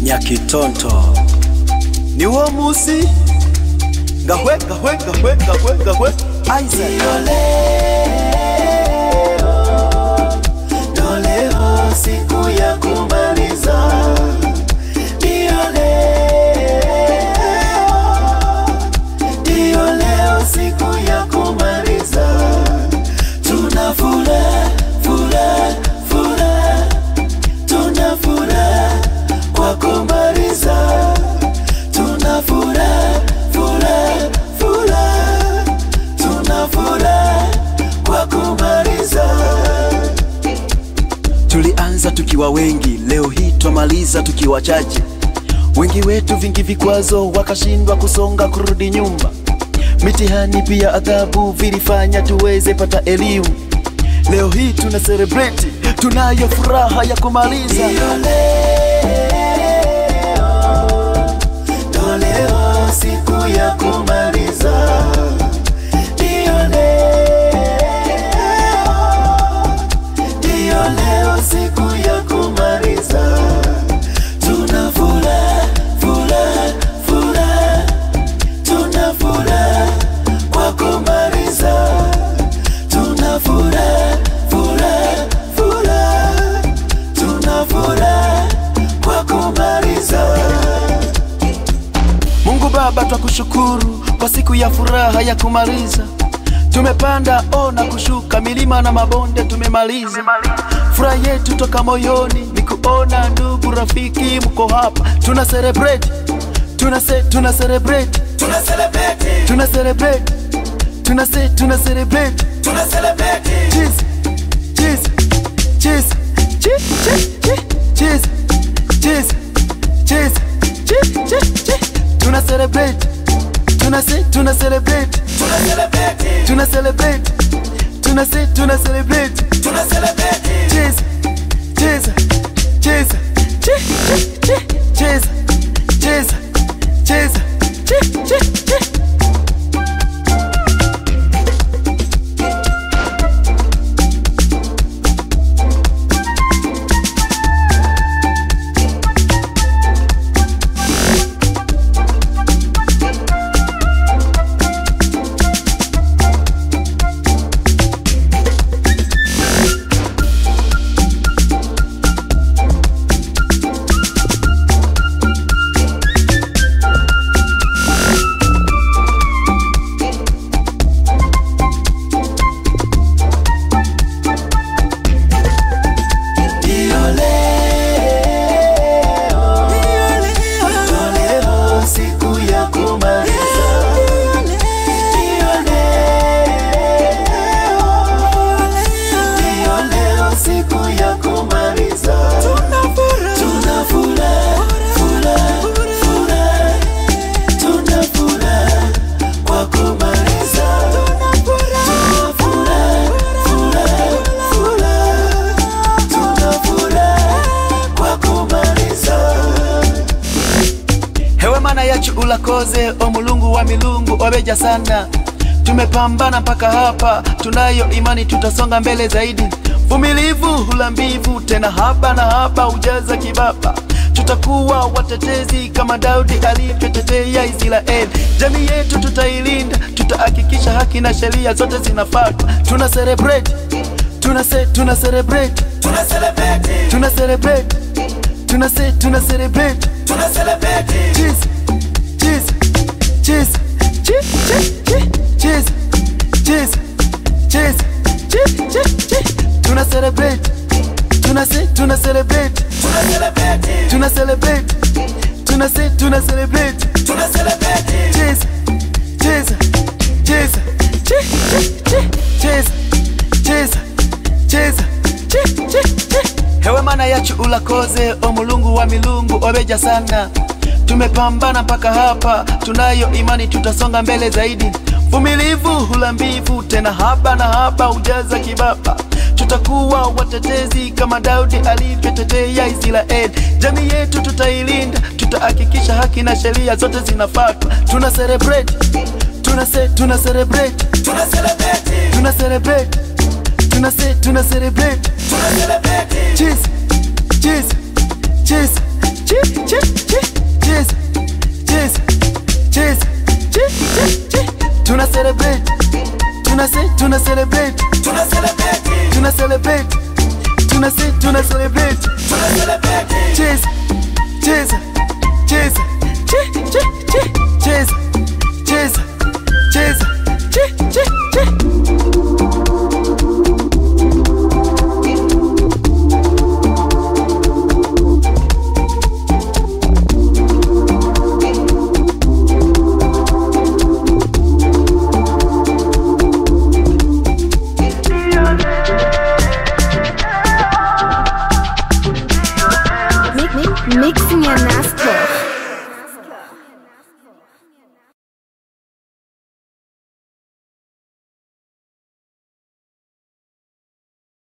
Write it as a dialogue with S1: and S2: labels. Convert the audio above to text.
S1: Nyakitonto ni wo musi gahwe Isaac
S2: leo siku ya kumaliza leo siku ya kumaliza tuna furaha kwa kumaliza tuna furaha kwa kumaliza.
S1: Tulianza tukiwa wengi, leo hii twamaliza tukiwa chache. Wengi wetu vingi vikwazo, wakashindwa kusonga kurudi nyumba. Mitihani pia adhabu vilifanya tuweze pata elimu. Leo hii tuna celebrate, tunayo furaha ya kumaliza.
S2: Leo siku ya kumaliza. Leo siku ya kumaliza. Tuna furaha kwa kumaliza. Tuna furaha kwa kumaliza.
S1: Mungu Baba, twakushukuru kwa siku ya furaha ya kumaliza. Tumepanda na kushuka, milima na mabonde tumemaliza. Furaha yetu toka moyoni ni kuona ndugu rafiki mko hapa. Tuna celebrate, tuna celebrate. Ulakoze omulungu wa milungu wabeja sana. Tumepambana mpaka hapa, tunayo imani tutasonga mbele zaidi. Vumilivu hula mbivu, tena haba na haba ujaza kibaba. Tutakuwa watetezi kama Daudi alivyotetea Israeli. Jamii yetu tutailinda, tutahakikisha haki na sheria zote zinafuatwa. Tuna celebrate. Hewe mana yachu ulakoze omulungu wa milungu obeja sana. Tumepambana mpaka hapa, tunayo imani tutasonga mbele zaidi. Vumilivu hula mbivu, tena haba na haba ujaza kibaba. Tutakuwa watetezi kama Daudi alivyotetea Israeli. Jamii yetu tutailinda, tutahakikisha haki na sheria zote zinafuatwa. Tuna celebrate. Cheers. tuna celebrate, tuna celebrate, tuna celebrate, tuna celebrate, tuna celebrate. Cheza, cheza, cheza, cheza, cheza, cheza, cheza,
S3: Mixing and